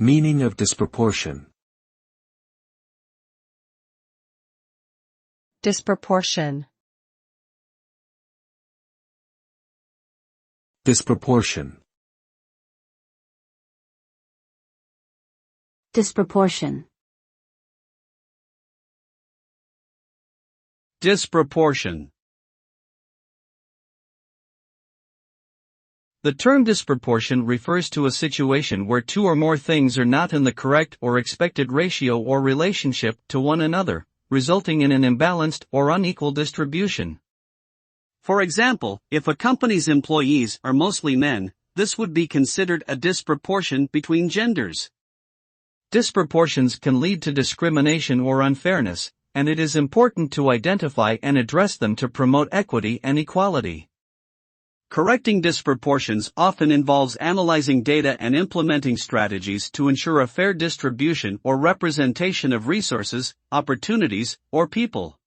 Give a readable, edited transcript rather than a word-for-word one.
Meaning of disproportion. Disproportion. Disproportion. Disproportion. Disproportion. The term disproportion refers to a situation where two or more things are not in the correct or expected ratio or relationship to one another, resulting in an imbalanced or unequal distribution. For example, if a company's employees are mostly men, this would be considered a disproportion between genders. Disproportions can lead to discrimination or unfairness, and it is important to identify and address them to promote equity and equality. Correcting disproportions often involves analyzing data and implementing strategies to ensure a fair distribution or representation of resources, opportunities, or people.